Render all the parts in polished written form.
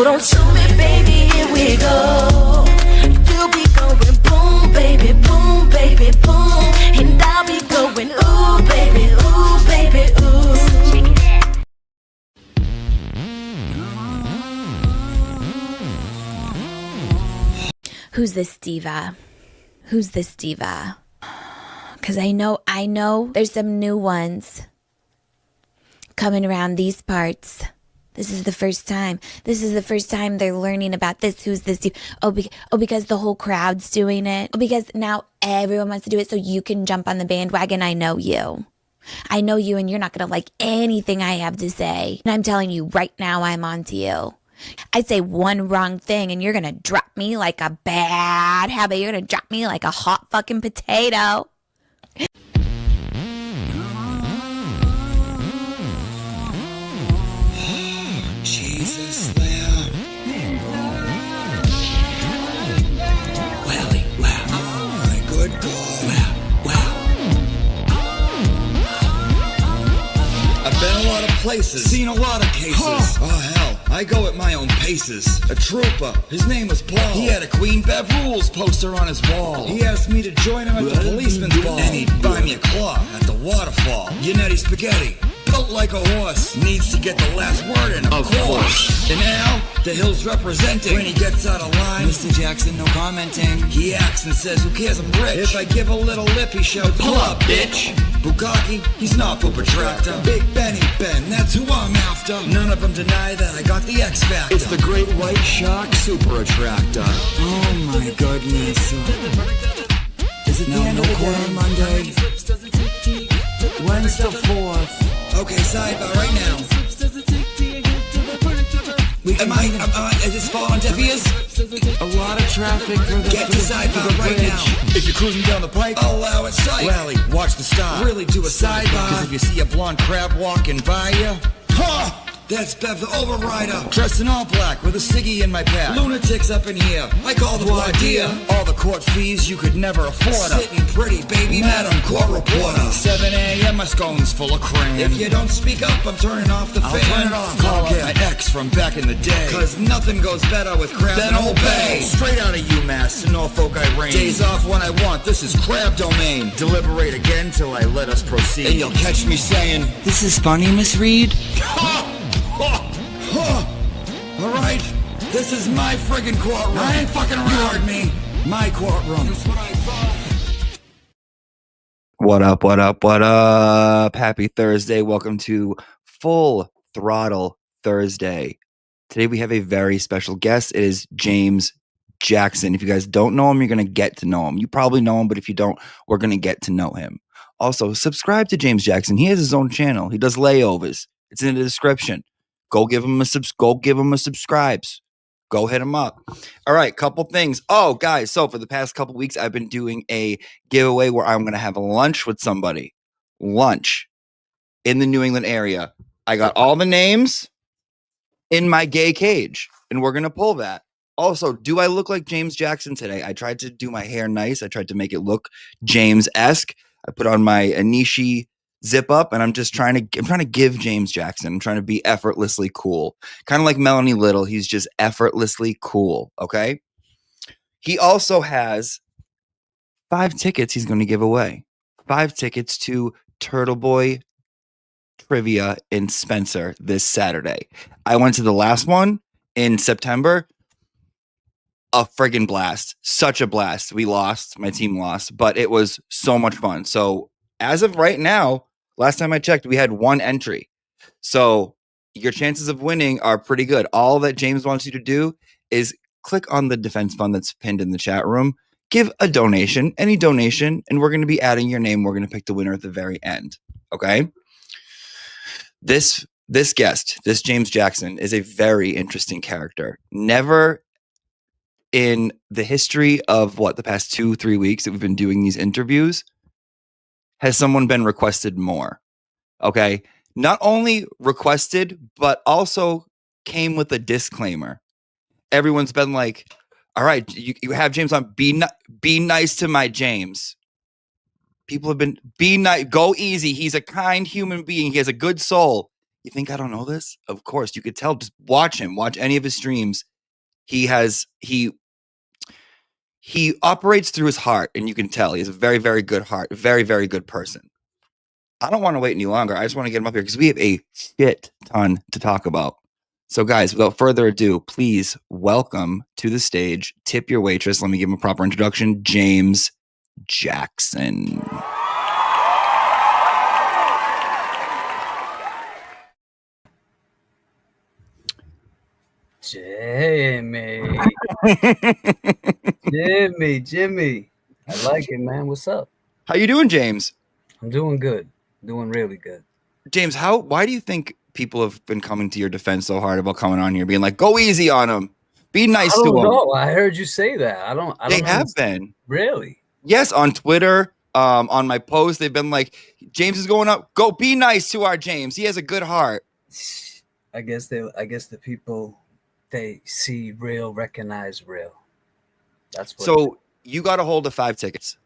don't shoot me, baby, here we go. You'll be going boom, baby, boom, and I'll be going ooh, baby, ooh. Who's this diva? Who's this diva? Because I know there's some new ones coming around these parts. This is the first time. They're learning about this. Who's this diva? Because the whole crowd's doing it. Because now everyone wants to do it so you can jump on the bandwagon. I know you and you're not going to like anything I have to say. And I'm telling you right now, I'm on to you. I say one wrong thing and you're going to drop me like a bad habit. You're going to drop me like a hot fucking potato. Jesus, Lamb. Lally, Lamb. Oh, my good God. I've been a lot of places, seen a lot of cases. Oh, hell, I go at my own paces. A trooper, his name was Paul. He had a Queen Bev Rules poster on his wall. He asked me to join him at the policeman's ball. And he'd buy me a claw at the waterfall. Yannetti spaghetti, built like a horse. Needs to get the last word in, of course. And now, the Hill's representing. When he gets out of line, Mr. Jackson, no commenting. He acts and says, who cares, I'm rich. If I give a little lip, he shouts, pull up, bitch. Bukaki, he's not Pooper Tractor. Big Benny Ben, that's who I'm after. None of them deny that I got the X Factor. It's the Great White Shark Super Attractor. Oh my goodness. Is it no quarter Monday? When's the 4th? Okay, sidebar right now. Is this falling on deaf ears? A lot of traffic for the... Get to sidebar right now. If you're cruising down the pike, I'll allow it sight. Rally, watch the stop. Really do a sidebar. Cause if you see a blonde crab walking by you... Ha! That's Bev the Overrider. Dressed in all black with a ciggy in my pack. Lunatics up in here. I call the idea. All the court fees you could never afford. Sitting pretty, baby, Madam Court Reporter. 7 a.m. my scone's full of crayon. If you don't speak up, I'm turning off the fan. I'll turn it off. Call up my ex from back in the day. Cause nothing goes better with crab than Old Bay. Straight out of UMass to Norfolk I reign. Days off when I want, this is crab domain. Deliberate again till I let us proceed. And you'll catch me saying, this is funny, Miss Reed. All right, this is my friggin' courtroom. I ain't fucking around. You heard me. My courtroom. That's what I thought. What up? Happy Thursday. Welcome to Full Throttle Thursday. Today we have a very special guest. It is James Jackson. If you guys don't know him, you're going to get to know him. You probably know him, but if you don't, we're going to get to know him. Also, subscribe to James Jackson. He has his own channel. He does layovers. It's in the description. Go give him a subscribes. Go hit him up. All right, couple things. Oh, guys, so for the past couple weeks, I've been doing a giveaway where I'm going to have a lunch with somebody. Lunch in the New England area. I got all the names in my gay cage, and we're going to pull that. Also, do I look like James Jackson today? I tried to do my hair nice. I tried to make it look James-esque. I put on my Anishi zip up, and I'm trying to give James Jackson. I'm trying to be effortlessly cool. Kind of like Melanie Little. He's just effortlessly cool. Okay. He also has 5 tickets he's going to give away. 5 tickets to Turtle Boy Trivia in Spencer this Saturday. I went to the last one in September. A friggin' blast. Such a blast. We lost. My team lost, but it was so much fun. So as of right now, last time I checked, we had 1 entry. So your chances of winning are pretty good. All that James wants you to do is click on the defense fund that's pinned in the chat room. Give a donation, any donation, and we're going to be adding your name. We're going to pick the winner at the very end. Okay? This guest, this James Jackson, is a very interesting character. Never in the history of the past 2-3 weeks that we've been doing these interviews has someone been requested more. Okay. Not only requested, but also came with a disclaimer. Everyone's been like, all right, you have James on, be nice to my James. People have been, be nice, go easy. He's a kind human being. He has a good soul. You think I don't know this? Of course, you could tell. Just watch him. Watch any of his streams. He operates through his heart, and you can tell he has a very, very good heart. Very, very good person. I don't want to wait any longer. I just want to get him up here because we have a shit ton to talk about. So, guys, without further ado, please welcome to the stage, tip your waitress. Let me give him a proper introduction, James Jackson. Jimmy. I like it, man. What's up? How you doing, James? I'm doing good. Doing really good. James, why do you think people have been coming to your defense so hard about coming on here, being like, go easy on him, be nice to him? I don't know. I heard you say that. I don't They have been. Really? Yes, on Twitter, on my post, they've been like, James is going up. Go be nice to our James. He has a good heart. I guess the people they see real recognize real. That's what. So you got a hold of 5 tickets.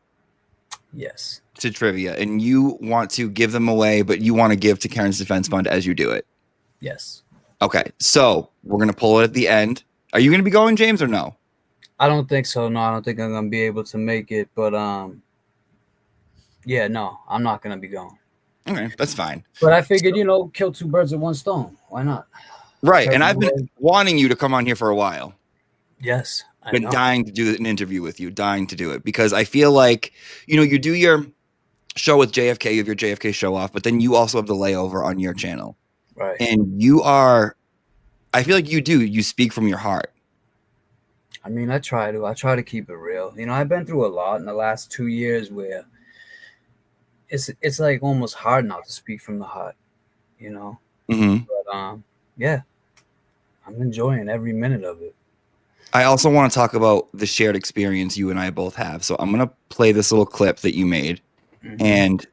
Yes. To trivia, and you want to give them away, but you want to give to Karen's Defense Fund as you do it. Yes. Okay, so we're gonna pull it at the end. Are you gonna be going, James, or no? I don't think so. No, I don't think I'm gonna be able to make it. But yeah, no, I'm not gonna be going. Okay, that's fine. But I figured, kill 2 birds with 1 stone. Why not? Right, and I've been wanting you to come on here for a while. Yes. I've been dying to do an interview with you, dying to do it, because I feel like, you do your show with JFK, you have your JFK show off, but then you also have the Layover on your channel. Right. And I feel like you speak from your heart. I mean, I try to keep it real. I've been through a lot in the last 2 years where it's like almost hard not to speak from the heart, Mm-hmm. But yeah, I'm enjoying every minute of it. I also want to talk about the shared experience you and I both have. So I'm going to play this little clip that you made. Mm-hmm. And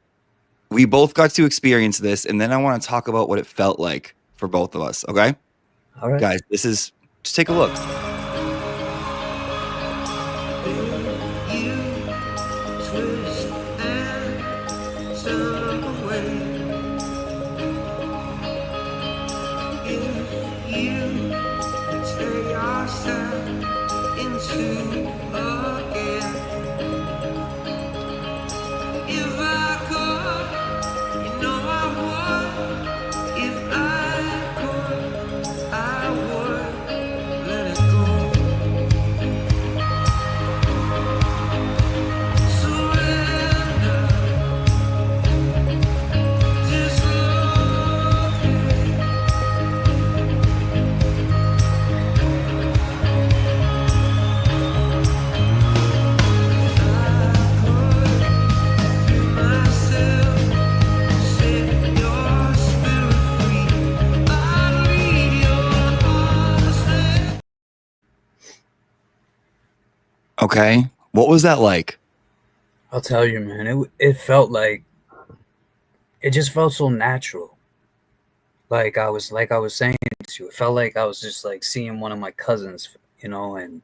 we both got to experience this. And then I want to talk about what it felt like for both of us. Okay? All right. Guys, just take a look. Okay. What was that like? I'll tell you, man, it felt like, it just felt so natural. Like I was saying to you, it felt like I was just like seeing one of my cousins, and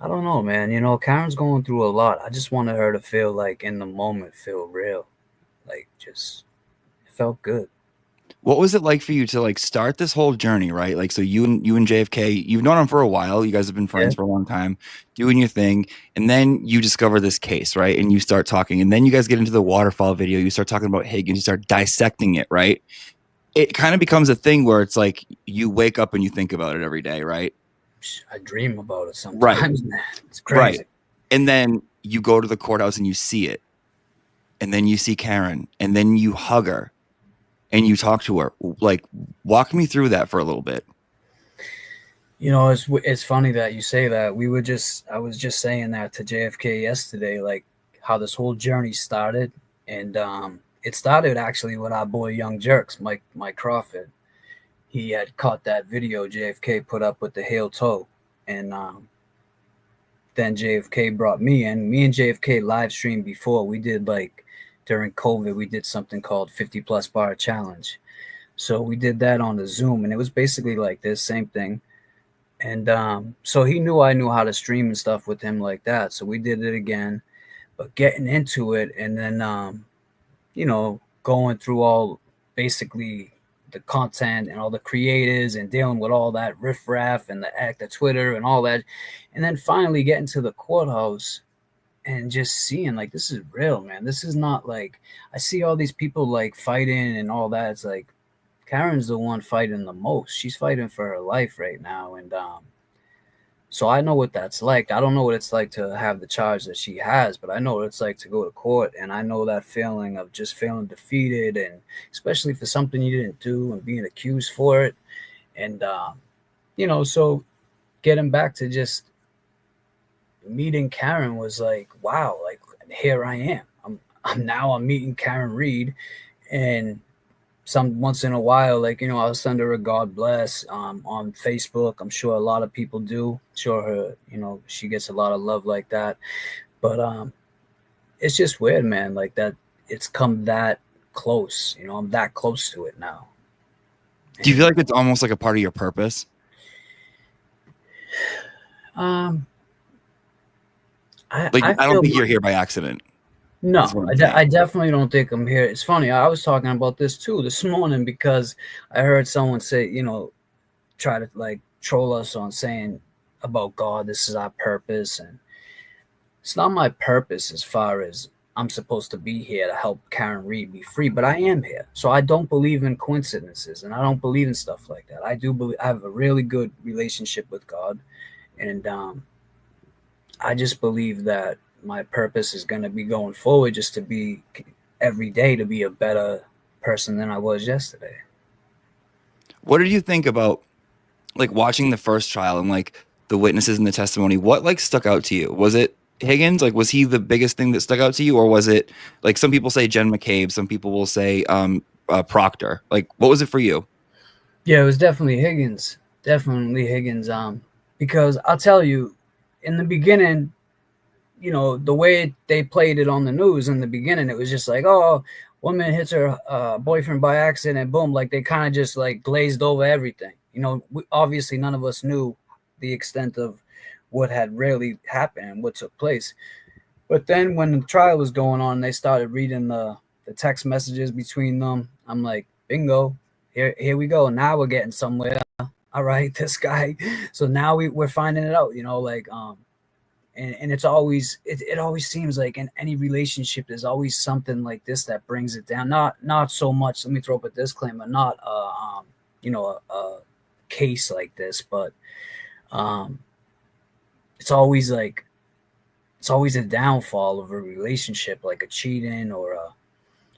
I don't know, man, Karen's going through a lot. I just wanted her to feel like in the moment, feel real. Like just, it felt good. What was it like for you to like start this whole journey, right? Like, so you and JFK, you've known him for a while. You guys have been friends for a long time, doing your thing. And then you discover this case, right? And you start talking. And then you guys get into the waterfall video. You start talking about Higgins. You start dissecting it, right? It kind of becomes a thing where it's like you wake up and you think about it every day, right? I dream about it sometimes, right. Man. It's crazy. Right. And then you go to the courthouse and you see it. And then you see Karen. And then you hug her. And you talk to her. Like, walk me through that for a little bit. It's funny that you say that. I was just saying that to JFK yesterday, like how this whole journey started. And it started actually with our boy Young Jerks, Mike Crawford. He had caught that video JFK put up with the heel toe. And then JFK brought me in. Me and JFK live streamed before. We did during COVID, we did something called 50 plus bar challenge. So we did that on the Zoom, and it was basically like this same thing. And so he knew I knew how to stream and stuff with him like that. So we did it again, but getting into it and then, going through all basically the content and all the creators and dealing with all that riffraff and the Twitter and all that, and then finally getting to the courthouse and just seeing like this is real, man. This is not like I see all these people like fighting and all that. It's like Karen's the one fighting the most. She's fighting for her life right now, and so I know what that's like. I don't know what it's like to have the charge that she has, but I know what it's like to go to court, and I know that feeling of just feeling defeated, and especially for something you didn't do and being accused for it. And so getting back to just meeting Karen was like, wow, like here I am. I'm meeting Karen Reed, and once in a while, like, I'll send her a God bless on Facebook. I'm sure a lot of people do. I'm sure her, she gets a lot of love like that. But it's just weird, man, like that it's come that close. I'm that close to it now. Do you feel like it's almost like a part of your purpose? I don't think you're here by accident. No, I definitely don't think I'm here. It's funny. I was talking about this too this morning because I heard someone say, try to like troll us on saying about God, this is our purpose. And it's not my purpose as far as I'm supposed to be here to help Karen Reed be free, but I am here. So I don't believe in coincidences and I don't believe in stuff like that. I do believe I have a really good relationship with God. And I just believe that my purpose is going to be going forward just to be every day to be a better person than I was yesterday. What did you think about like watching the first trial and like the witnesses and the testimony? What like stuck out to you? Was it Higgins? Like, was he the biggest thing that stuck out to you? Or was it like some people say Jen McCabe, some people will say Proctor? Like, what was it for you? Yeah, it was definitely Higgins. Definitely Higgins. Because I'll tell you, in the beginning, the way they played it on the news in the beginning, it was just like, oh, woman hits her boyfriend by accident, boom. Like they kind of just like glazed over everything. Obviously none of us knew the extent of what had really happened and what took place. But then when the trial was going on, they started reading the text messages between them. I'm like, bingo, here we go. Now we're getting somewhere. All right, this guy. So now we're finding it out, and it's always it always seems like in any relationship there's always something like this that brings it down. Not so much, let me throw up a disclaimer, not a case like this, but it's always a downfall of a relationship, like a cheating or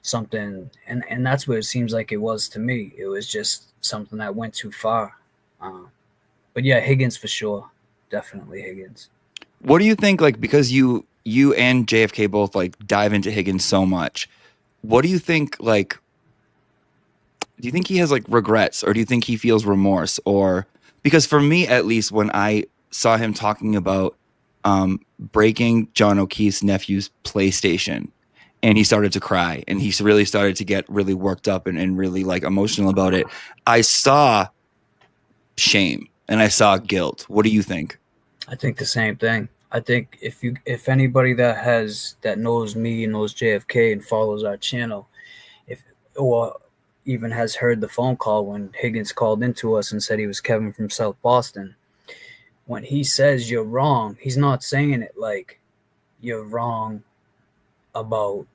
something, and that's what it seems like it was to me. It was just something that went too far. But yeah, Higgins for sure. Definitely Higgins. What do you think, like, because you and JFK both like dive into Higgins so much, what do you think, like, do you think he has like regrets, or do you think he feels remorse? Or because for me, at least, when I saw him talking about breaking John O'Keefe's nephew's PlayStation, and he started to cry and he really started to get really worked up and really like emotional about it, I saw shame and I saw guilt. What do you think? I think the same thing. I think if anybody that knows me and knows JFK and follows our channel, or even has heard the phone call when Higgins called into us and said he was Kevin from South Boston, when he says you're wrong, he's not saying it like you're wrong about.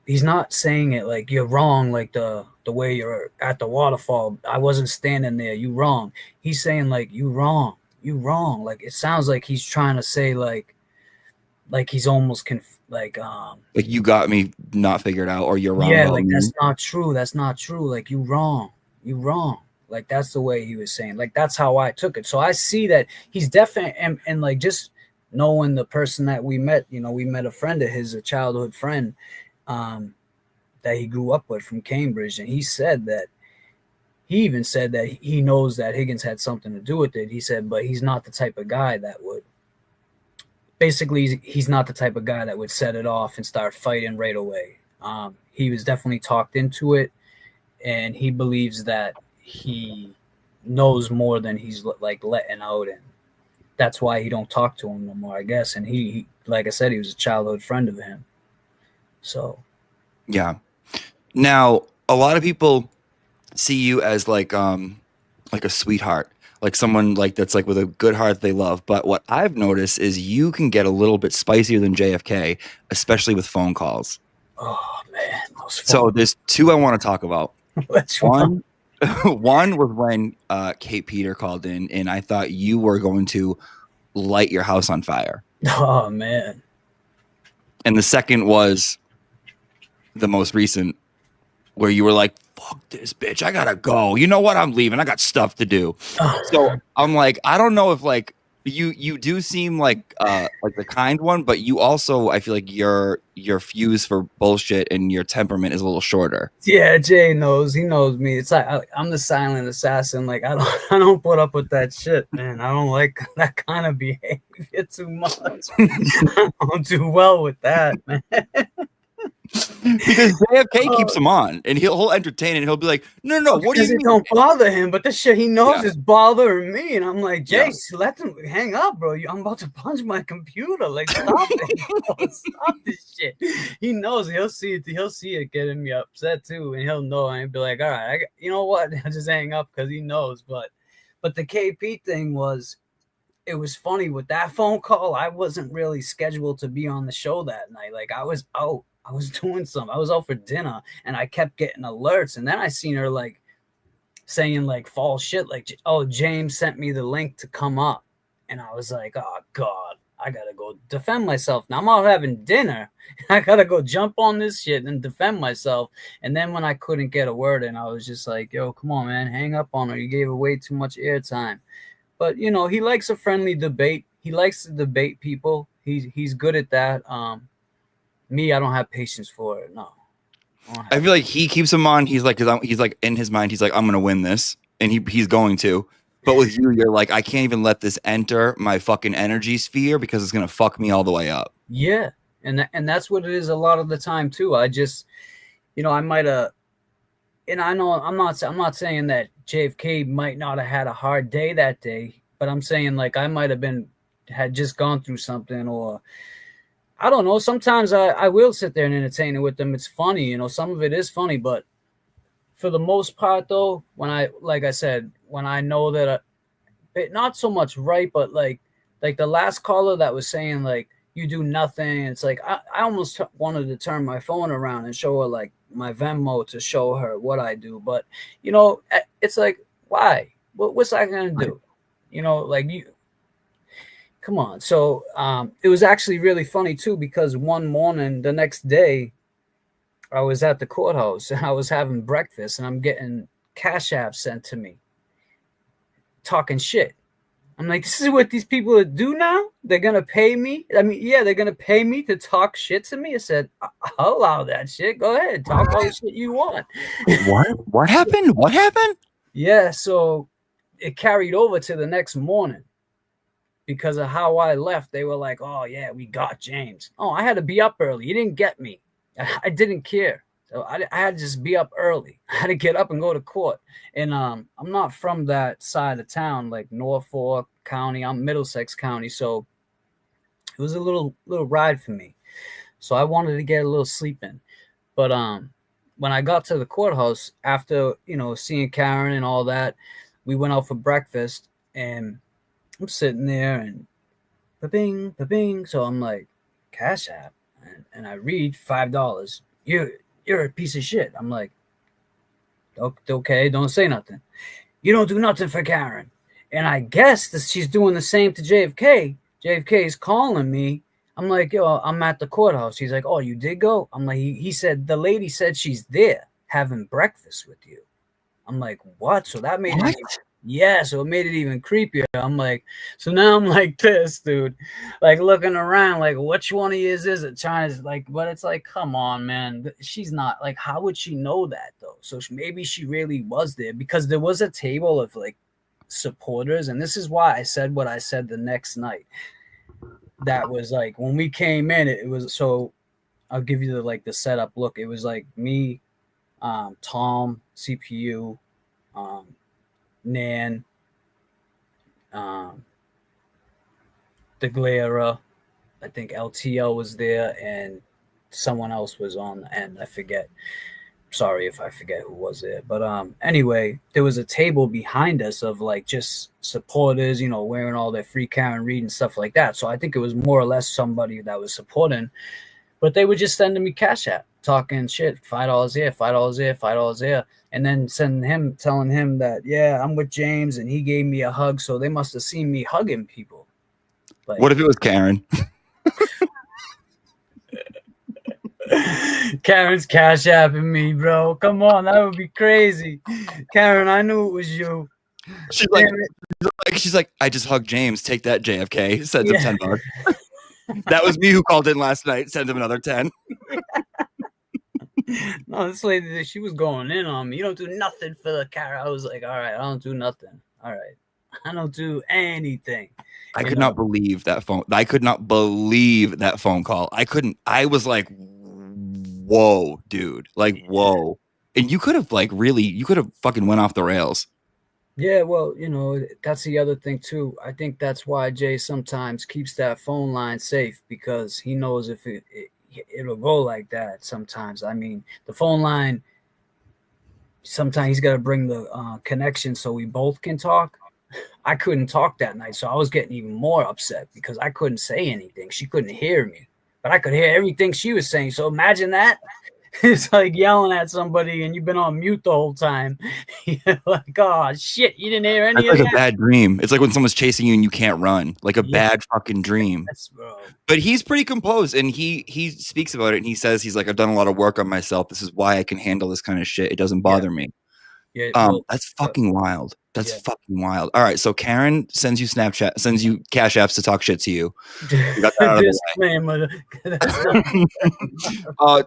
He's not saying it like you're wrong, like the way you're at the waterfall. I wasn't standing there. You wrong. He's saying like you wrong. You wrong. Like it sounds like he's trying to say like he's almost like you got me not figured out, or you're wrong. Yeah, like that's not true. That's not true. Like you wrong. You wrong. Like that's the way he was saying. Like that's how I took it. So I see that he's definitely and like just knowing the person that we met. We met a friend of his, a childhood friend, that he grew up with from Cambridge, and he even said that he knows that Higgins had something to do with it. He said, but he's not the type of guy that would. Basically, he's not the type of guy that would set it off and start fighting right away. He was definitely talked into it, and he believes that he knows more than he's like letting out, and that's why he don't talk to him no more, I guess. And he like I said, he was a childhood friend of him. So, yeah. Now, a lot of people see you as like a sweetheart, like someone like that's like with a good heart they love. But what I've noticed is you can get a little bit spicier than JFK, especially with phone calls. Oh man, those So phone. there's two I want to talk about. Which one? One, one was when Kate Peter called in, and I thought you were going to light your house on fire. Oh man. And the second was the most recent, where you were like, "Fuck this bitch, I gotta go. You know what? I'm leaving. I got stuff to do." So I'm like, I don't know if like you do seem like the kind one, but you also, I feel like your fuse for bullshit and your temperament is a little shorter. Yeah, Jay knows. He knows me. It's like I'm the silent assassin. Like I don't put up with that shit, man. I don't like that kind of behavior too much. I don't do well with that, man. Because JFK keeps him on, and he'll entertain it. And he'll be like, "No, no, what do Because you it mean?" don't bother him, but the shit he knows is bothering me, and I'm like, Yeah. Jace, let them hang up, bro. I'm about to punch my computer. Like, stop it, bro. Stop this shit. He knows. He'll see it getting me upset too, and he'll know, and be like, all right, you know what? I'll just hang up because he knows. But the KP thing was, it was funny with that phone call. I wasn't really scheduled to be on the show that night. Like, I was out. I was doing something. I was out for dinner, and I kept getting alerts. And then I seen her like saying like false shit, like, "Oh, James sent me the link to come up," and I was like, "Oh God, I gotta go defend myself." Now I'm out having dinner. I gotta go jump on this shit and defend myself. And then when I couldn't get a word in, I was just like, "Yo, come on, man, hang up on her. You gave her way too much airtime." But you know, he likes a friendly debate. He likes to debate people. He's good at that. Me, I don't have patience for it. No. I feel like he keeps him on. He's like, he's like in his mind, he's like, I'm gonna win this, and he's going to. But with you, you're like, I can't even let this enter my fucking energy sphere because it's gonna fuck me all the way up. Yeah, and that's what it is a lot of the time too. I just, I might have, and I know I'm not saying that JFK might not have had a hard day that day, but I'm saying like I might have had just gone through something, or I don't know. Sometimes I will sit there and entertain it with them. It's funny, some of it is funny, but for the most part though, like I said, when I know that not so much right, but like the last caller that was saying like you do nothing, it's like I almost wanted to turn my phone around and show her like my Venmo to show her what I do, but it's like, why? What's that gonna do? Like you come on. So it was actually really funny too, because one morning, the next day, I was at the courthouse and I was having breakfast and I'm getting Cash App sent to me talking shit. I'm like, this is what these people do now? They're going to pay me? I mean, yeah, they're going to pay me to talk shit to me? I said, I'll allow that shit. Go ahead. Talk all the shit you want. What happened? What happened? Yeah, so it carried over to the next morning. Because of how I left, they were like, oh, yeah, we got James. Oh, I had to be up early. You didn't get me. I didn't care. So I had to just be up early. I had to get up and go to court. And I'm not from that side of town, like Norfolk County. I'm Middlesex County. So it was a little ride for me. So I wanted to get a little sleep in. But when I got to the courthouse, after, seeing Karen and all that, we went out for breakfast. And I'm sitting there and ba-bing, ba-bing. So I'm like, Cash App. And I read $5. You're a piece of shit. I'm like, okay, don't say nothing. You don't do nothing for Karen. And I guess that she's doing the same to JFK. JFK is calling me. I'm like, yo, I'm at the courthouse. He's like, oh, you did go? I'm like, he said, the lady said she's there having breakfast with you. I'm like, what? So that made it. Yeah, so it made it even creepier. I'm like, so now I'm like this, dude, like looking around, like which one of you is it? Trying to like, but it's like, come on, man, she's not like, how would she know that though? So maybe she really was there, because there was a table of like supporters, and this is why I said what I said the next night. That was like when we came in, it was so. I'll give you the setup look. It was like me, Tom, CPU, Nan, DeGlera, I think LTL was there, and someone else was on the end. I forget. sorry if I forget who was there, but anyway, there was a table behind us of like just supporters, you know, wearing all their free Karen Reed and stuff like that. So I think it was more or less somebody that was supporting, but they were just sending me Cash App, talking shit, $5 here, $5 here, $5 here, and then telling him that, yeah, I'm with James, and he gave me a hug, so they must have seen me hugging people. Like, What if it was Karen? Karen's Cash Apping me, bro. Come on, that would be crazy. Karen, I knew it was you. She's like, I just hugged James. Take that, JFK. Sends him $10. That was me who called in last night. Send him another 10. No, this lady, she was going in on me. You don't do nothing for the Karen. I was like, all right, I don't do nothing. All right, I don't do anything. I could not believe that phone. I could not believe that phone call. I couldn't. I was like, whoa, dude. Like, whoa. And you could have fucking went off the rails. Yeah, well, you know, that's the other thing too. I think that's why Jay sometimes keeps that phone line safe, because he knows if it'll go like that sometimes. I mean, the phone line, sometimes he's got to bring the connection so we both can talk. I couldn't talk that night, so I was getting even more upset because I couldn't say anything. She couldn't hear me, but I could hear everything she was saying. So imagine that. It's like yelling at somebody and you've been on mute the whole time. You're like, oh, shit, you didn't hear any of that? It's like a bad dream. It's like when someone's chasing you and you can't run. Like a bad fucking dream. Yes, bro. But he's pretty composed, and he speaks about it, and he says, he's like, I've done a lot of work on myself. This is why I can handle this kind of shit. It doesn't bother me. Yeah, that's fucking wild. That's fucking wild. All right, so Karen sends you Snapchat, sends you Cash Apps to talk shit to you. You got that out of the way.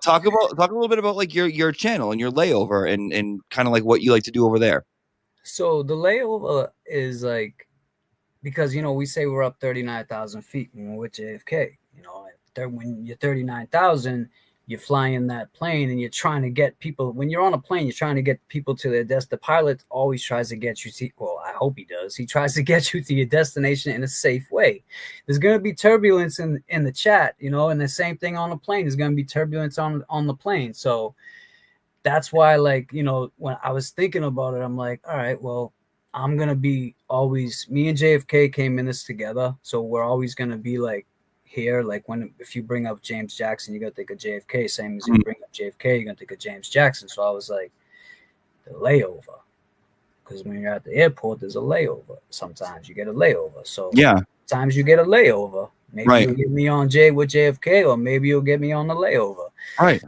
Talk a little bit about like your channel and your layover and kind of like what you like to do over there. So the layover is like, because you know we say we're up 39,000 feet when we're with JFK. You know, when you're 39,000. You're flying that plane and you're trying to get people. When you're on a plane, you're trying to get people to their destination. The pilot always tries to get you to, well, I hope he does. He tries to get you to your destination in a safe way. There's going to be turbulence in the chat, you know, and the same thing on the plane. There's going to be turbulence on the plane. So that's why, like, you know, when I was thinking about it, I'm like, all right, well, I'm going to be always, me and JFK came in this together. So we're always going to be like, here, like if you bring up James Jackson, you're gonna think of JFK. Same as you bring up JFK, you're gonna think of James Jackson. So I was like, the layover, because when you're at the airport, there's a layover. Sometimes you get a layover. So sometimes you get a layover. Maybe you'll get me on with JFK, or maybe you'll get me on the layover. Right.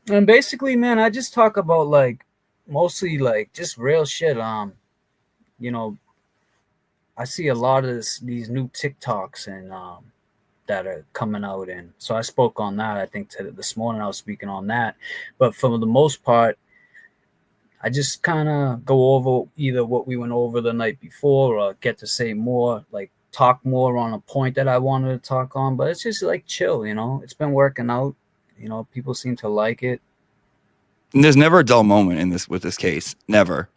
And basically, man, I just talk about like mostly like just real shit. You know, I see a lot of these new TikToks and that are coming out, and so I spoke on that. I think this morning I was speaking on that, but for the most part, I just kind of go over either what we went over the night before, or get to say more, like talk more on a point that I wanted to talk on. But it's just like chill, you know. It's been working out, you know. People seem to like it. And there's never a dull moment with this case. Never.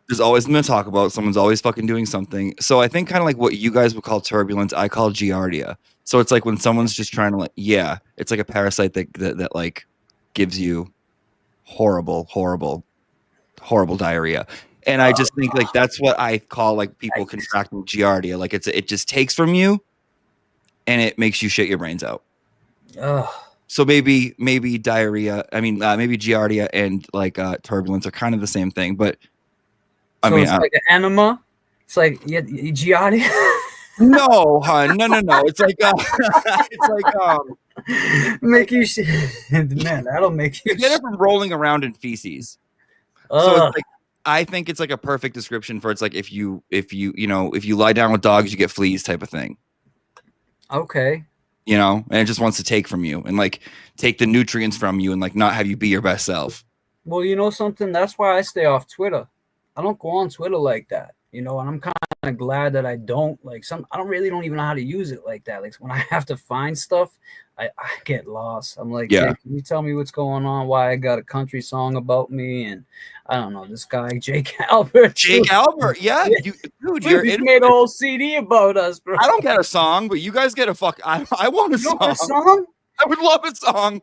There's always been a talk about. Someone's always fucking doing something. So I think kind of like what you guys would call turbulence, I call giardia. So it's like when someone's just trying to like, it's like a parasite that like gives you horrible diarrhea. And I just think like that's what I call like people contracting giardia. Like it just takes from you and it makes you shit your brains out. So maybe diarrhea. I mean, maybe giardia and like turbulence are kind of the same thing, but I mean, it's like an enema. It's like giardia. No, hon. No. It's like make you man. That'll make you get it from rolling around in feces. So it's like, I think it's like a perfect description for it's like if you lie down with dogs, you get fleas type of thing. Okay. You know, and it just wants to take from you and like take the nutrients from you and like not have you be your best self. Well, you know something? That's why I stay off Twitter. I don't go on Twitter like that, you know, and I'm kind of glad that I don't. Like I don't even know how to use it like that. Like when I have to find stuff, I get lost. I'm like, yeah. Jake, can you tell me what's going on? Why I got a country song about me? And I don't know, this guy, Jake Albert. Yeah. You made a whole CD about us, bro. I don't get a song, but you guys get a I want a song. Want a song? I would love a song.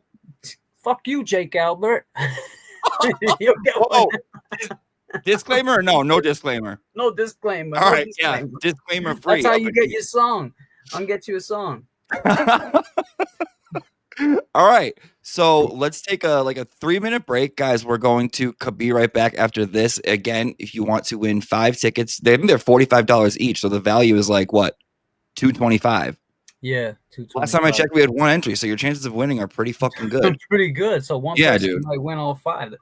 fuck you, Jake Albert. You'll get Whoa. one. Disclaimer or no disclaimer? No disclaimer. All no right, disclaimer. yeah, disclaimer free. That's how you get your song. I'm gonna get you a song. All right, so let's take a 3-minute break, guys. We're going to be right back after this. Again, if you want to win 5 tickets, they're $45 each, so the value is like what, $225. Yeah, 225. Last time I checked, we had 1 entry, so your chances of winning are pretty fucking good. Pretty good. So one person might win all 5.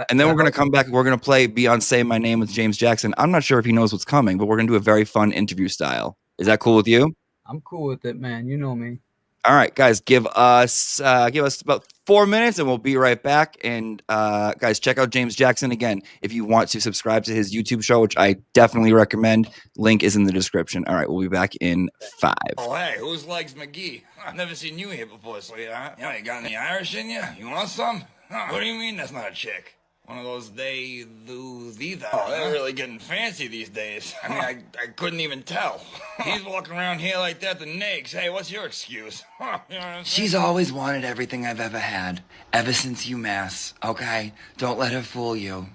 And then we're gonna come back. We're gonna play Beyonce, My Name with James Jackson. I'm not sure if he knows what's coming, but we're gonna do a very fun interview style. Is that cool with you? I'm cool with it, man. You know me. All right, guys, give us about 4 minutes and we'll be right back. And guys, check out James Jackson again if you want to subscribe to his YouTube show, which I definitely recommend. Link is in the description. All right, we'll be back in 5. Oh, hey, who's Legs McGee? I've never seen you here before, sweetheart. You know, you got any Irish in you? You want some? Huh, what do you mean that's not a chick? One of those they, thee, thou. Oh, they're really getting fancy these days. I mean, I couldn't even tell. He's walking around here like that to Nigs. Hey, what's your excuse? You know what I'm saying? She's always wanted everything I've ever had, ever since UMass, okay? Don't let her fool you.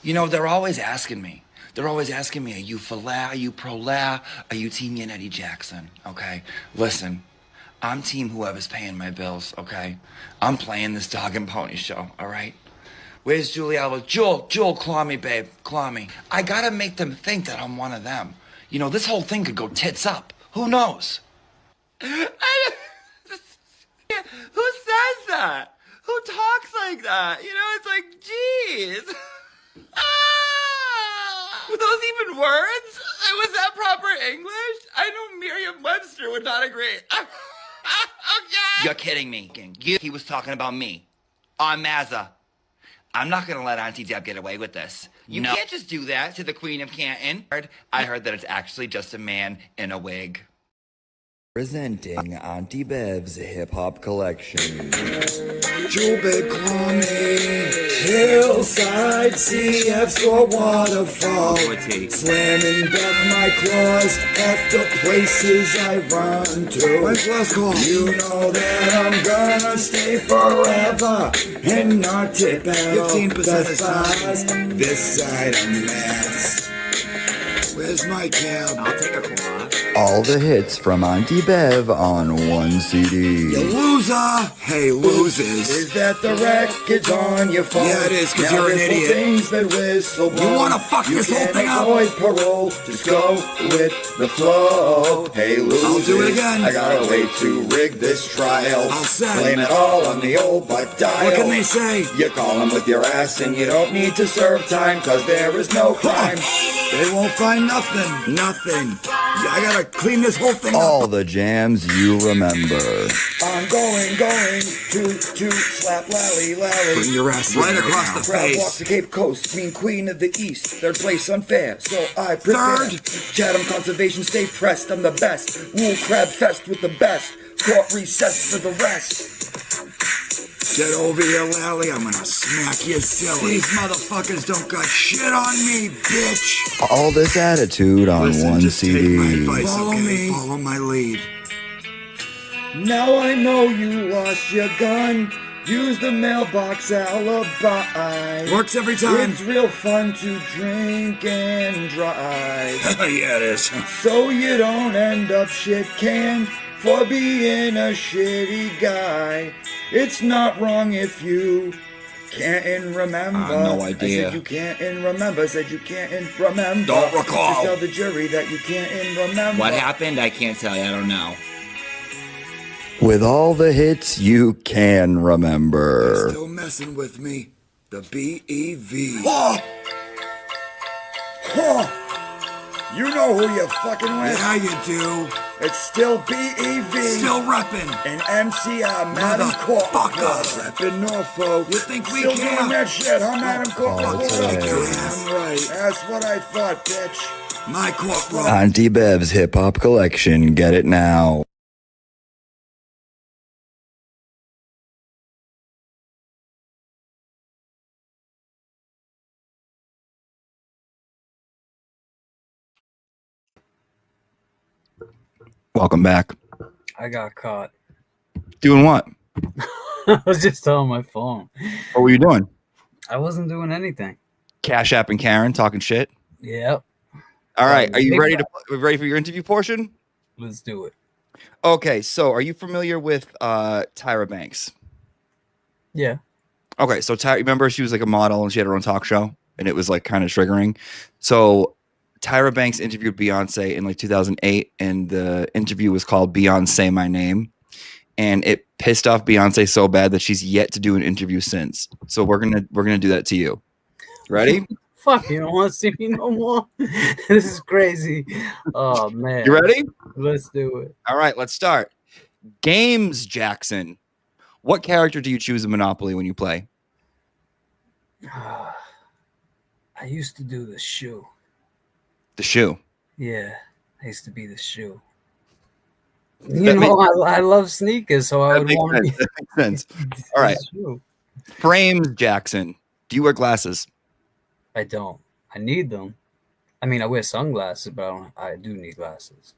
You know, they're always asking me. Are you for La? Are you pro La? Are you team Yannetti Jackson, okay? Listen, I'm team whoever's paying my bills, okay? I'm playing this dog and pony show, all right? Where's Julie Alba? Jewel, claw me, babe, claw me. I gotta make them think that I'm one of them. You know, this whole thing could go tits up. Who knows? Who says that? Who talks like that? You know, it's like, geez. Were those even words? Was that proper English? I know Merriam-Webster would not agree. Okay. You're kidding me, King. He was talking about me. On Mazza. I'm not going to let Auntie Bev get away with this. You can't just do that to the Queen of Canton. I heard that it's actually just a man in a wig. Presenting Auntie Bev's hip-hop collection. Jewel, babe, claw me. Hillside, CF store, waterfall. Slamming back my claws at the places I run to. When's last call? You know that I'm gonna stay forever and not tip out 15% is fine. This side of Mass. Where's my cab? I'll take a claw. All the hits from Auntie Bev on one CD. You loser! Hey, losers. Is that the records on your phone? Yeah, it is, because you're an idiot. Things that whistle blow. You want to fuck this whole thing up? Avoid parole, just go with the flow. Hey, losers. I'll do it again. I got a way to rig this trial. I'll say. Blame it all on the old butt dial. What can they say? You call them with your ass and you don't need to serve time, cause there is no crime. They won't find nothing. Nothing. I gotta clean this whole thing All up. the jams you remember. I'm going to slap lally. Bring your ass right across the Crowd walk face. to Cape Coast, mean queen of the East. Third place unfair, so I prepare. Third. Chatham Conservation, stay pressed, I'm the best. Wool Crab Fest with the best. Court recess for the rest. Get over here, Lally. I'm gonna smack you silly. These motherfuckers don't got shit on me, bitch. All this attitude on Listen, one just take my CD. advice, Follow okay? me. Follow my lead. Now I know you lost your gun. Use the mailbox alibi. Works every time. It's real fun to drink and drive. Yeah, it is. So you don't end up shit canned for being a shitty guy. It's not wrong if you can't remember. No idea. I said you can't remember. Said you can't remember. Don't recall. Just tell the jury that you can't remember. What happened? I can't tell you. I don't know. With all the hits you can remember. Still messing with me. The BEV. Oh! Oh! You know who you're fucking with. Yeah, you do. It's still BEV. Still reppin'. And MCR, Madam Motherfucker. Reppin' Norfolk. You think we Still care? doing that shit, huh, Madam Court? Take your ass. Damn right. That's what I thought, bitch. My corporal. Auntie Bev's Hip Hop Collection. Get it now. Welcome back. I got caught. Doing what? I was just on my phone. What were you doing? I wasn't doing anything. Cash App and Karen talking shit. Yep. All right. Well, Are you maybe ready for your interview portion? Let's do it. Okay. So are you familiar with Tyra Banks? Yeah. Okay. So Tyra, remember she was like a model and she had her own talk show and it was like kind of triggering. So Tyra Banks interviewed Beyonce in like 2008 and the interview was called Beyonce My Name. And it pissed off Beyonce so bad that she's yet to do an interview since. So we're gonna do that to you. Ready? Fuck, you don't want to see me no more? This is crazy. Oh, man. You ready? Let's do it. All right, let's start. Games, Jackson. What character do you choose in Monopoly when you play? I used to do the shoe. The shoe. Yeah, I used to be the shoe. You know, I love sneakers, so I would want to be. That makes sense. All right. Shoe. Frames, Jackson. Do you wear glasses? I don't. I need them. I mean, I wear sunglasses, but I do need glasses.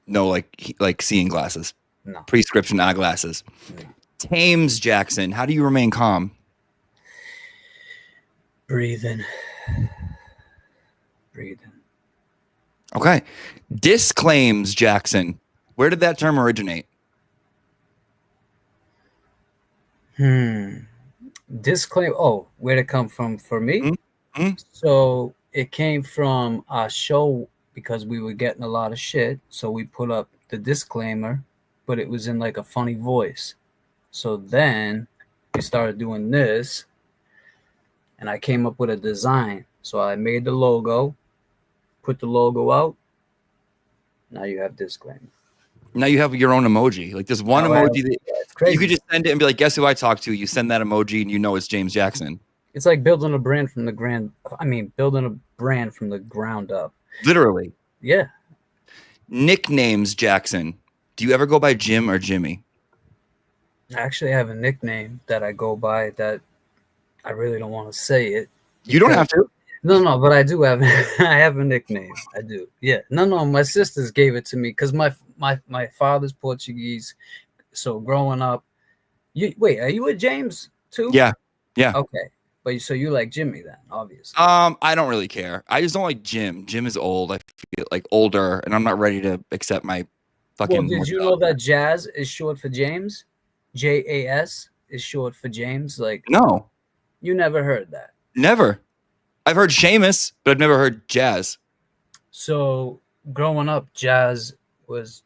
No, like seeing glasses. No. Prescription eyeglasses. No. Tames, Jackson. How do you remain calm? Breathing. Okay. Disclaims, Jackson. Where did that term originate? Disclaim. Oh, where'd it come from for me? Mm-hmm. So it came from our show because we were getting a lot of shit. So we put up the disclaimer, but it was in like a funny voice. So then we started doing this and I came up with a design. So I made the logo, put the logo out. Now you have disclaimer. Now you have your own emoji. Like there's one emoji that it's crazy. You could just send it and be like, guess who I talked to? You send that emoji and you know it's James Jackson. It's like building a brand from the brand from the ground up. Literally. Yeah. Nicknames, Jackson. Do you ever go by Jim or Jimmy? I actually have a nickname that I go by that I really don't want to say it. You don't have to. No, but I do have I have a nickname. I do. Yeah. No, my sisters gave it to me because my father's Portuguese. So growing up, are you a James too? Yeah. Okay. But so you like Jimmy then, obviously. I don't really care. I just don't like Jim. Jim is old. I feel like older, and I'm not ready to accept my fucking. Well, did you know that Jazz is short for James? JAS is short for James. Like, no, you never heard that. Never. I've heard Seamus, but I've never heard Jazz. So growing up, Jazz was.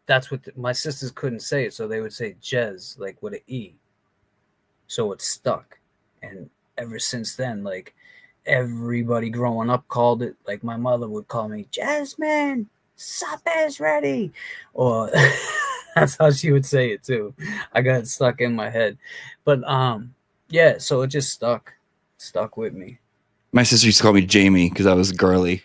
That's what my sisters couldn't say it, so they would say Jazz like with an E. So it stuck, and ever since then, like everybody growing up called it. Like my mother would call me Jasmine, supper's ready, or that's how she would say it too. I got it stuck in my head, but yeah. So it just stuck with me. My sister used to call me Jamie because I was girly.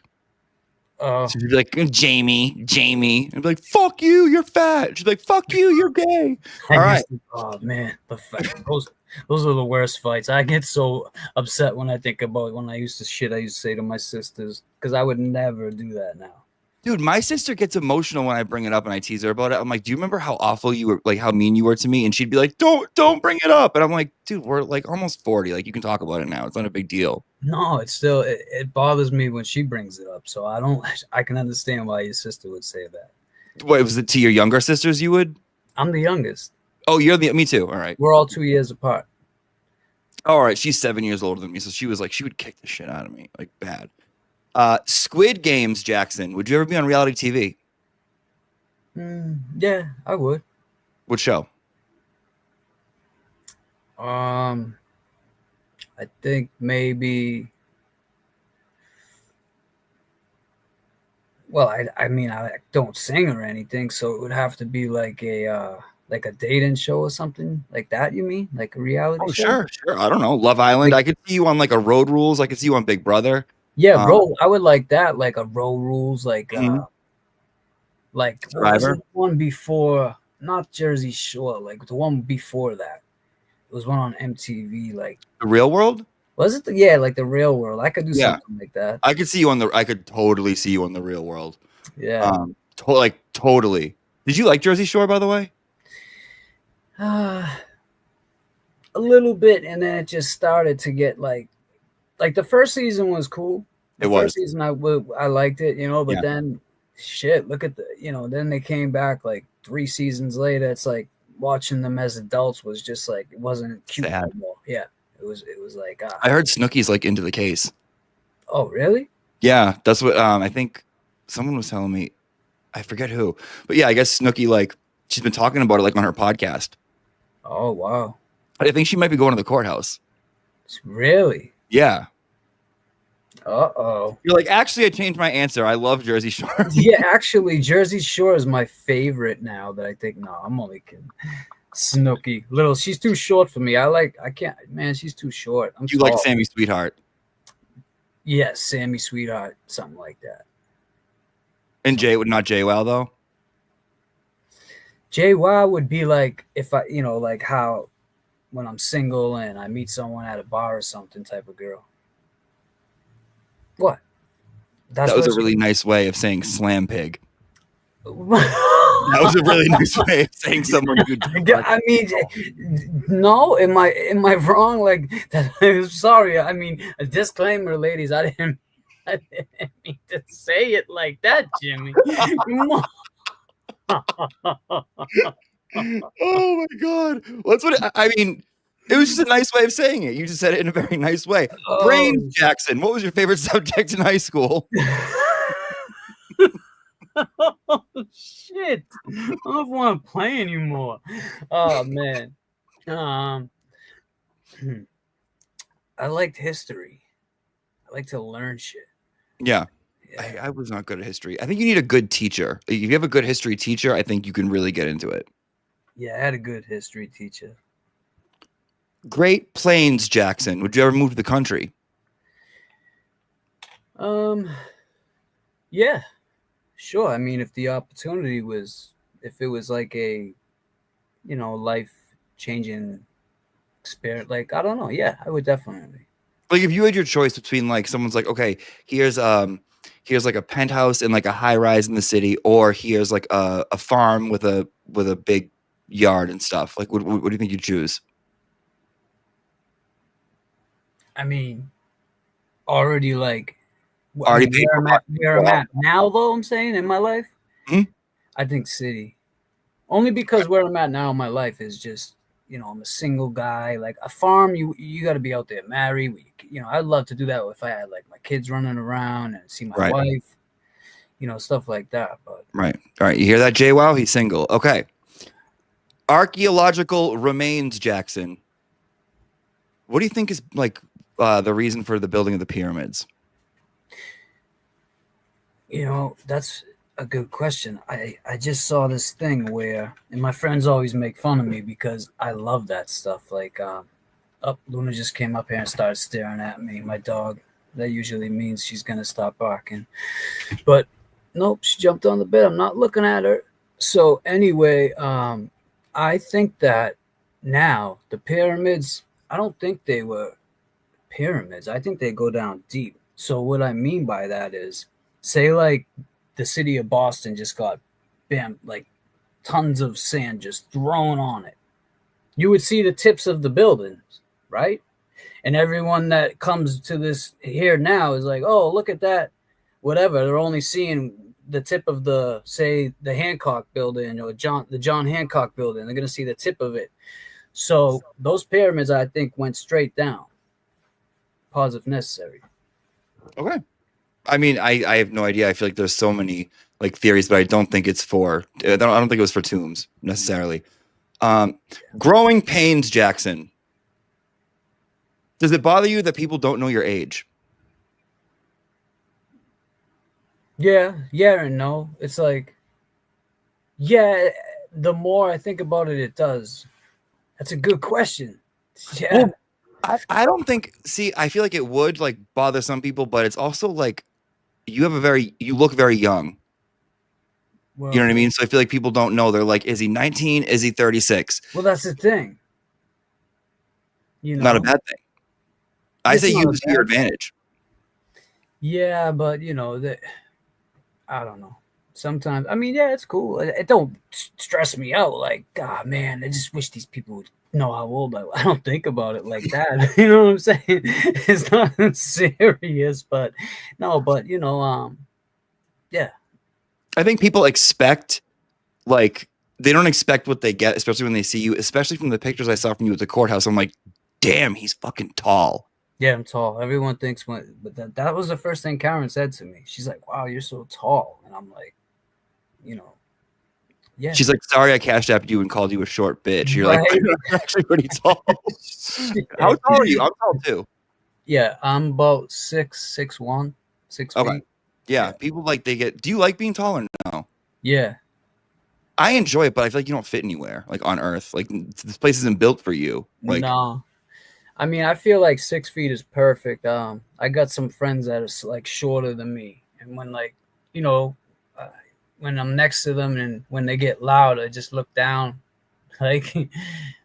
Oh, So she'd be like, Jamie. And I'd be like, fuck you, you're fat. She'd be like, fuck you, you're gay. All right. Oh man, those are the worst fights. I get so upset when I think about when I used to say to my sisters because I would never do that now. Dude, my sister gets emotional when I bring it up and I tease her about it. I'm like, do you remember how awful you were, like how mean you were to me? And she'd be like, don't bring it up. And I'm like, dude, we're like almost 40. Like you can talk about it now. It's not a big deal. No, it's still it bothers me when she brings it up. So I can understand why your sister would say that. What was it to your younger sisters you would? I'm the youngest. Oh, me too. All right. We're all 2 years apart. All right. She's 7 years older than me. So she was like, she would kick the shit out of me. Like bad. Squid Games, Jackson. Would you ever be on reality TV? Yeah, I would. What show? I think maybe. Well, I mean, I don't sing or anything, so it would have to be like a dating show or something like that. You mean like a reality show? Sure. I don't know. Love Island. I could see you on like a Road Rules. I could see you on Big Brother. Yeah, I would like that, like a Road Rules, like what was the one before, not Jersey Shore, like the one before that. It was one on MTV, like The Real World. Was it? Like the Real World. I could do something like that. I could totally see you on The Real World. Yeah. Totally. Did you like Jersey Shore, by the way? a little bit, and then it just started to get like the first season was cool. The It first was. season I liked it, but Yeah. then shit, look at then they came back like 3 seasons later. It's like watching them as adults was just like it wasn't cute Sad. anymore. Yeah, it was like I heard Snooki's like into the case. oh really? Yeah, that's what I think someone was telling me. I forget who, but yeah, I guess Snooki, like, she's been talking about it like on her podcast. Oh wow, I think she might be going to the courthouse. really? Yeah. Uh-oh. You're like, actually, I changed my answer. I love Jersey Shore. Yeah, actually, Jersey Shore is my favorite now that I think. No, I'm only kidding. Snooki. Little, she's too short for me. I can't, man, she's too short. I'm You like tall. Sammy Sweetheart. Yes, Sammy Sweetheart, something like that. And not JWoww, though? JY would be like if I, like how when I'm single and I meet someone at a bar or something type of girl. What? That was a really nice way of saying slam pig. That was a really nice way of saying someone who. I mean, no, am I wrong? Like that? I'm sorry. I mean, a disclaimer, ladies. I didn't mean to say it like that, Jimmy. Oh my god! That's what I mean. It was just a nice way of saying it. You just said it in a very nice way. Oh. Brains Jackson. What was your favorite subject in high school? Oh shit! I don't want to play anymore. Oh man. I liked history. I like to learn shit. Yeah. Yeah. I was not good at history. I think you need a good teacher. If you have a good history teacher, I think you can really get into it. Yeah, I had a good history teacher. Great Plains Jackson. Would you ever move to the country? Yeah, sure. I mean, if the opportunity if it was like a, life changing experience, like, I don't know. Yeah, I would definitely. Like if you had your choice between like someone's like, okay, here's like a penthouse and like a high rise in the city, or here's like a farm with a big yard and stuff. Like, what do you think you'd choose? I mean, already like Already paid for where I'm at now, though. I'm saying in my life, I think city, only because where I'm at now in my life is just I'm a single guy. Like a farm, you got to be out there married. I'd love to do that if I had like my kids running around and see my wife, stuff like that. But right, all right, you hear that, JWoww? He's single. Okay. Archaeological remains Jackson. What do you think is like the reason for the building of the pyramids? That's a good question. I just saw this thing where, and my friends always make fun of me because I love that stuff. Like, Luna just came up here and started staring at me. My dog. That usually means she's gonna stop barking, but nope, she jumped on the bed. I'm not looking at her. So anyway, I think that now the pyramids. I don't think they were pyramids. I think they go down deep. So what I mean by that is, say like the city of Boston just got like tons of sand just thrown on it. You would see the tips of the buildings, right? And everyone that comes to this here now is like, oh, look at that. Whatever. They're only seeing the tip of the Hancock building or the John Hancock building. They're going to see the tip of it. So those pyramids, I think, went straight down. Pause if necessary. Okay. I mean, I have no idea. I feel like there's so many like theories, but I don't think it's for. I don't think it was for tombs necessarily. Growing pains, Jackson. Does it bother you that people don't know your age? Yeah and no. It's like, yeah. The more I think about it, it does. That's a good question. Yeah. Well, I don't think. See, I feel like it would like bother some people, but it's also like you look very young. Well, You know what I mean? So I feel like people don't know. They're like, is he 19? Is he 36? Well, that's the thing. Not a bad thing. I say use your advantage. Yeah, but I don't know. Sometimes, I mean, yeah, it's cool. It don't stress me out. Like, God, man, I just wish these people would know how old I don't think about it like that. You know what I'm saying? It's not serious, but no, but yeah. I think people expect like they don't expect what they get, especially when they see you, especially from the pictures I saw from you at the courthouse. I'm like, damn, he's fucking tall. Yeah, I'm tall. Everyone thinks but that was the first thing Karen said to me. She's like, "Wow, you're so tall," and I'm like, yeah. She's like, sorry, I cashed apped you and called you a short bitch. You're like, Right. you're actually pretty tall. How tall are you? I'm tall too. Yeah, I'm about 6'1", 6 Okay. feet. Yeah, people like they get. Do you like being tall or no? Yeah. I enjoy it, but I feel like you don't fit anywhere, like on Earth. Like this place isn't built for you. Like, No. I mean, I feel like 6 feet is perfect. I got some friends that are like shorter than me, and when uh, when I'm next to them and when they get loud, I just look down, like,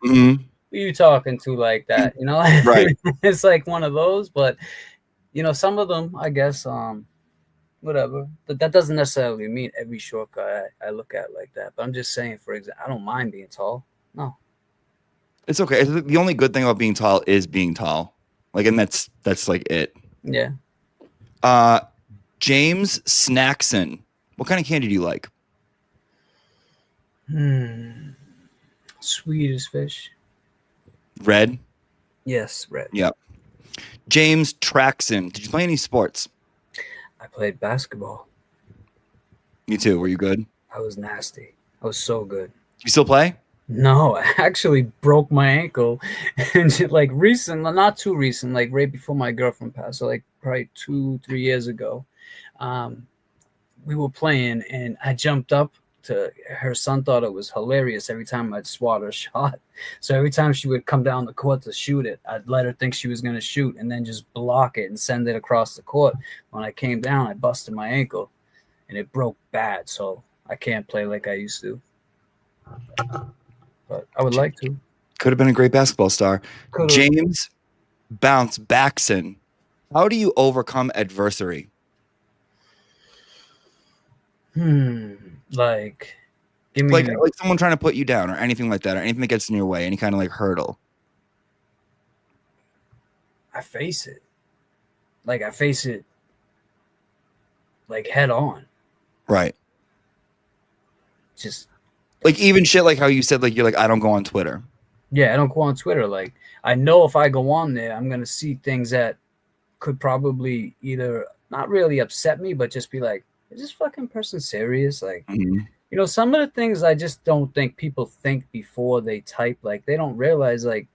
mhm, who you talking to like that? right? It's like one of those, but some of them, I guess, whatever. But that doesn't necessarily mean every short guy I look at like that. But I'm just saying, for example, I don't mind being tall. No. It's okay. The only good thing about being tall is being tall. Like, and that's like it. Yeah. James Snackson. What kind of candy do you like? Sweet as fish. Red. Yes, red. Yep. James Traxon. Did you play any sports? I played basketball. Me too. Were you good? I was nasty. I was so good. You still play? No, I actually broke my ankle, and like recent, not too recent, like right before my girlfriend passed, so like probably 2-3 years ago. We were playing, and I jumped up to her son. Thought it was hilarious every time I'd swat her shot. So every time she would come down the court to shoot it, I'd let her think she was going to shoot, and then just block it and send it across the court. When I came down, I busted my ankle, and it broke bad. So I can't play like I used to. But I would like to. Could have been a great basketball star. Could've. James Bounce Backson. How do you overcome adversity? Like, give me Like someone trying to put you down or anything like that, or anything that gets in your way, any kind of like hurdle. I face it. Like, I face it like head on. Right. Just like even shit like how you said, like, you're like, I don't go on Twitter. Yeah, I don't go on Twitter. Like, I know if I go on there, I'm going to see things that could probably either not really upset me, but just be like, is this fucking person serious? Like, some of the things I just don't think people think before they type. Like, they don't realize, like,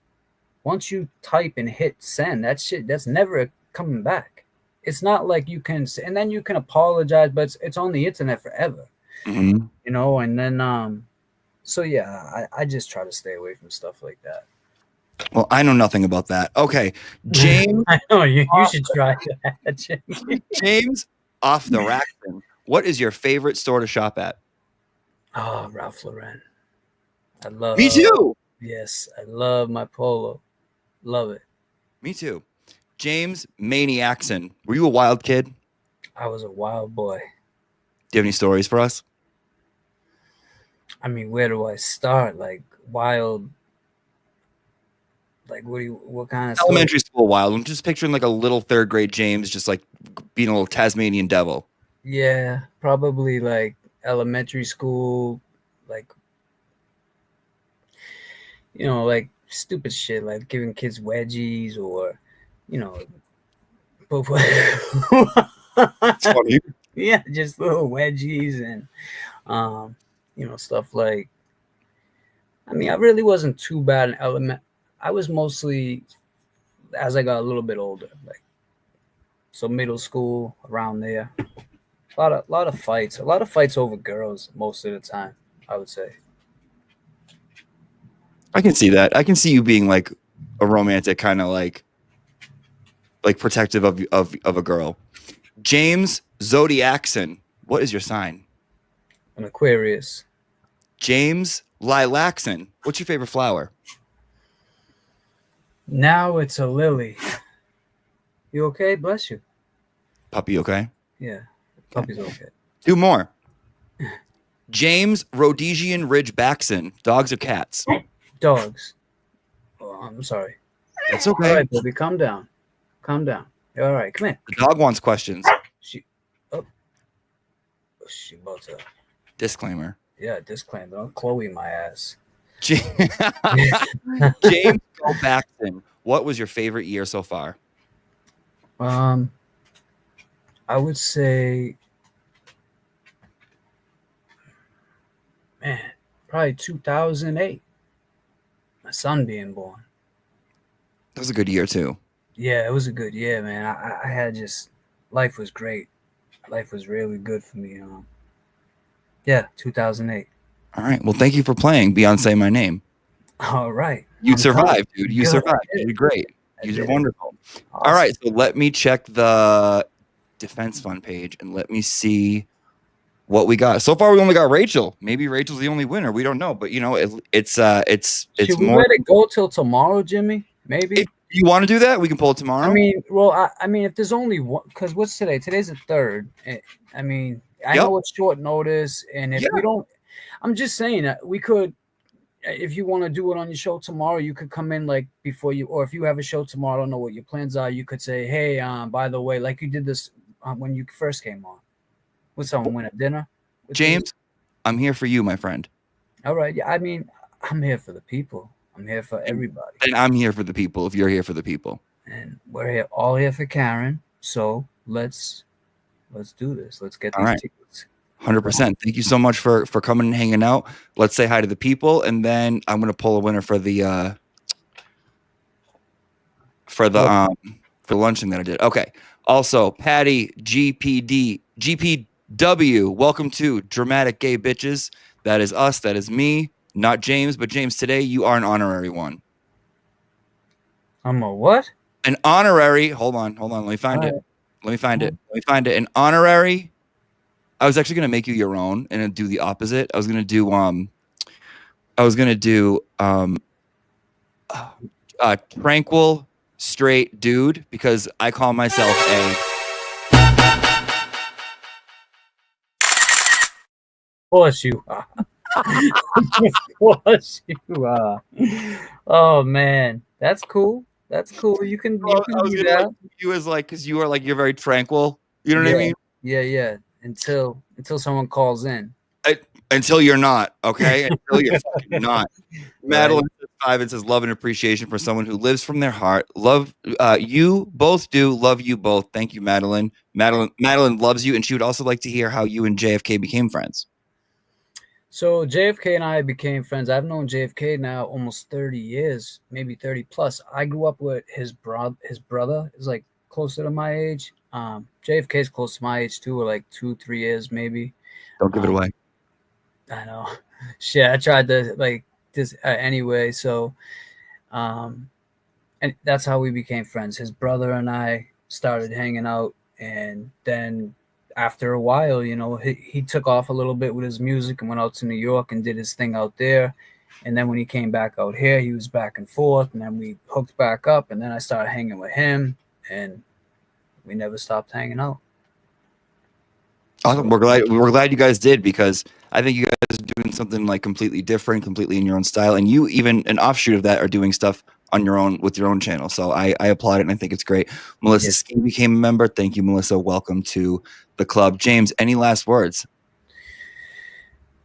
once you type and hit send, that shit, that's never coming back. It's not like you can, and then you can apologize, but it's on the internet forever. And then, so yeah, I just try to stay away from stuff like that. Well, I know nothing about that. Okay, James. I know you should try that. James off the rack. What is your favorite store to shop at? Oh, Ralph Lauren. I love. Me too. Yes, I love my polo. Love it. Me too. James Maniackson. Were you a wild kid? I was a wild boy. Do you have any stories for us? I mean, where do I start? Like, wild. Like, what kind of elementary school wild? I'm just picturing like a little third grade James just like being a little Tasmanian devil. Yeah, probably like elementary school, like, like stupid shit, like giving kids wedgies or, It's funny. Yeah, just little wedgies and, stuff like, I mean, I really wasn't too bad in I was mostly, as I got a little bit older, like, so middle school, around there, a lot of fights over girls most of the time, I would say. I can see that. I can see you being like a romantic kind of like protective of a girl. James Zodiacson. What is your sign? An Aquarius. James Lilaxon. What's your favorite flower? Now it's a lily. You okay? Bless you. Puppy, okay? Yeah, puppy's okay. Two more. James Rhodesian Ridge Baxon. Dogs or cats? Dogs. I'm sorry. That's All okay. right, baby, calm down. Calm down. All right, come here. The dog wants questions. She, oh, she about to, Disclaimer. yeah, disclaimer. Don't Chloe my ass. James Go Baxton, what was your favorite year so far? I would say, man, probably 2008. My son being born. That was a good year too. Yeah, it was a good year, man. I had just life was great. Life was really good for me. Yeah, 2008. All right. Well, thank you for playing Beyonce My Name. All right. You I'm survived, dude. You Good. survived. You did great. I You did did it. wonderful. Awesome. All right. So let me check the defense fund page and let me see what we got. So far, we only got Rachel. Maybe Rachel's the only winner. We don't know, but you know, it's Should we more. let it go till tomorrow, Jimmy? Maybe. If you want to do that, we can pull it tomorrow. I mean, if there's only one, because what's today? Today's the 3rd. I mean, I Yep. know it's short notice, and if Yeah. we don't, I'm just saying that we could, if you want to do it on your show tomorrow, you could come in like before you, or if you have a show tomorrow, I don't know what your plans are. You could say, hey, by the way, like you did this when you first came on. With someone win a dinner. with you. James, I'm here for you, my friend. All right. Yeah. I mean, I'm here for the people. I'm here for everybody. And I'm here for the people if you're here for the people. And we're here all here for Karen. So let's do this. Let's get All these right. tickets. 100%. Thank you so much for coming and hanging out. Let's say hi to the people, and then I'm gonna pull a winner for the luncheon that I did. Okay. Also, Patty GPW. Welcome to Dramatic Gay Bitches. That is us. That is me. Not James, but James. Today you are an honorary one. I'm a what? An honorary. Hold on. Let me find it. An honorary. I was actually gonna make you your own and do the opposite. I was gonna do tranquil straight dude because I call myself a. Of course you are. Of course you are. Oh man, that's cool. That's cool. You can I was do gonna that. like you as like because you are like you're very tranquil. You know what I mean? Yeah. Until someone calls in. Until you're not, okay? Until you're fucking not. Madeline says 5 and says love and appreciation for someone who lives from their heart. Love you both do. Love you both. Thank you, Madeline. Madeline loves you, and she would also like to hear how you and JFK became friends. So JFK and I became friends. I've known JFK now almost 30 years, maybe 30 plus. I grew up with his brother. His brother is like closer to my age. JFK is close to my age too, or like 2-3 years maybe. Don't give it away. I know. Shit, I tried to like this anyway. So, and that's how we became friends. His brother and I started hanging out, and then after a while, you know, he took off a little bit with his music and went out to New York and did his thing out there. And then when he came back out here, he was back and forth, and then we hooked back up, and then I started hanging with him, and we never stopped hanging out. Awesome. We're glad you guys did because I think you guys are doing something like completely different, completely in your own style, and you even an offshoot of that are doing stuff on your own with your own channel. So I applaud it and I think it's great. Melissa Ski became a member. Thank you, Melissa. Welcome to the club. James, any last words?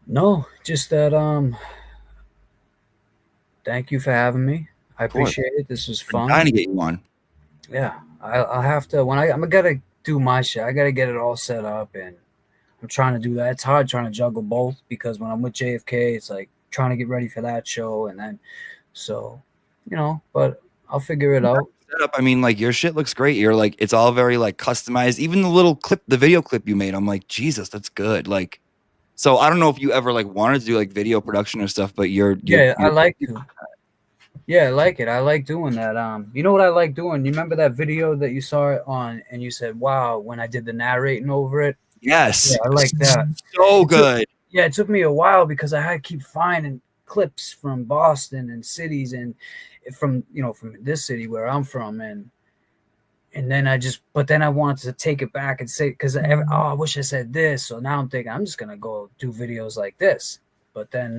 No, just that thank you for having me. I appreciate it. This was fun. I'm trying to get you on. Yeah, I'll have to when I'm gotta do my shit. I gotta get it all set up, and I'm trying to do that. It's hard trying to juggle both because when I'm with JFK, it's like trying to get ready for that show, and then so you know. But I'll figure it out. Setup, I mean, like your shit looks great. You're like it's all very like customized. Even the little clip, the video clip you made, I'm like, Jesus, that's good. Like, so I don't know if you ever like wanted to do like video production or stuff, but you're I like to. Yeah, I like it. I like doing that. You know what I like doing? You remember that video that you saw it on, and you said, "Wow!" When I did the narrating over it. Yes, Yeah, I like that. So good. It took me a while because I had to keep finding clips from Boston and cities and from this city where I'm from, and then but then I wanted to take it back and say because I wish I said this. So now I'm thinking I'm just gonna go do videos like this. But then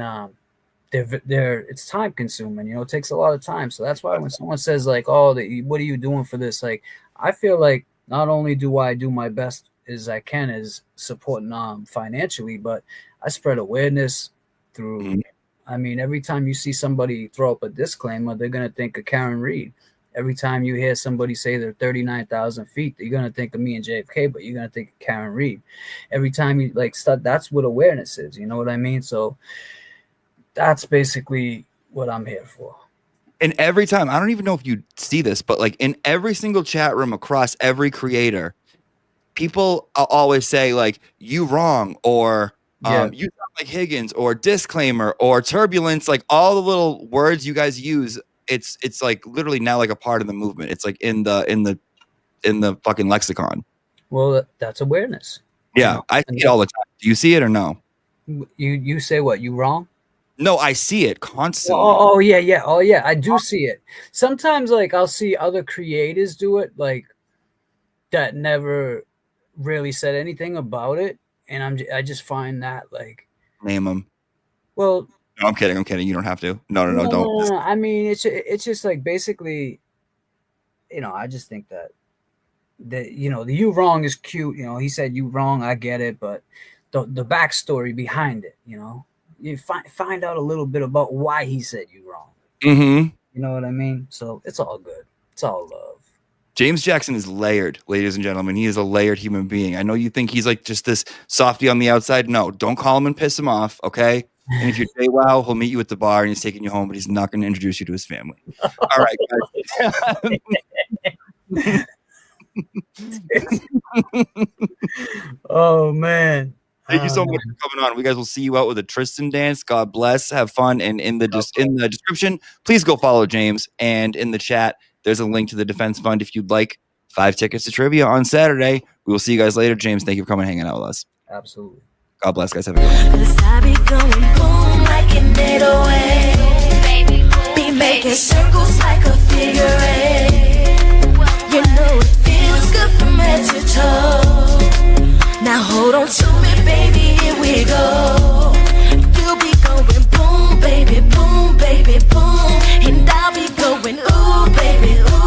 it's time consuming. You know, it takes a lot of time. So that's why when someone says like, "Oh, what are you doing for this?" Like, I feel like not only do I do my best as I can as supporting financially, but I spread awareness through. Mhm. I mean, every time you see somebody throw up a disclaimer, they're gonna think of Karen Reed. Every time you hear somebody say they're 39,000 feet, you're gonna think of me and JFK, but you're gonna think of Karen Reed. Every time you like start, that's what awareness is. You know what I mean? So that's basically what I'm here for. And every time, I don't even know if you see this, but like in every single chat room across every creator, people always say like "you wrong" or "you sound like Higgins" or "disclaimer" or "turbulence." Like all the little words you guys use, it's like literally now like a part of the movement. It's like in the fucking lexicon. Well, that's awareness. Yeah, You know? I see it all the time. Do you see it or no? You say what? You wrong? No, I see it constantly. Oh yeah. Oh yeah, I do see it. Sometimes like I'll see other creators do it, like that never really said anything about it, and I just find that like, Name them. well, No, I'm kidding. I'm kidding. You don't have to. No, don't. no. I mean, it's just like basically, you know, I just think that you know, the "you wrong" is cute. You know, he said "you wrong," I get it, but the backstory behind it, you know, you find out a little bit about why he said "you wrong." Mm-hmm. You know what I mean? So it's all good. It's all love. James Jackson is layered, ladies and gentlemen. He is a layered human being. I know you think he's like just this softy on the outside. No, don't call him and piss him off, okay? And if you're JWoww, he'll meet you at the bar and he's taking you home, but he's not going to introduce you to his family. All right, guys. Oh man. Thank you so much for coming on. We guys will see you out with a Tristan dance. God bless. Have fun. And in the description, please go follow James. And in the chat, there's a link to the Defense Fund if you'd like 5 tickets to trivia on Saturday. We will see you guys later. James, thank you for coming and hanging out with us. Absolutely. God bless, guys. Have a good one. 'Cause I be going boom like an 808. Be making circles like a figure eight. You know it feels good from head to toe. Now hold on to me, baby, here we go.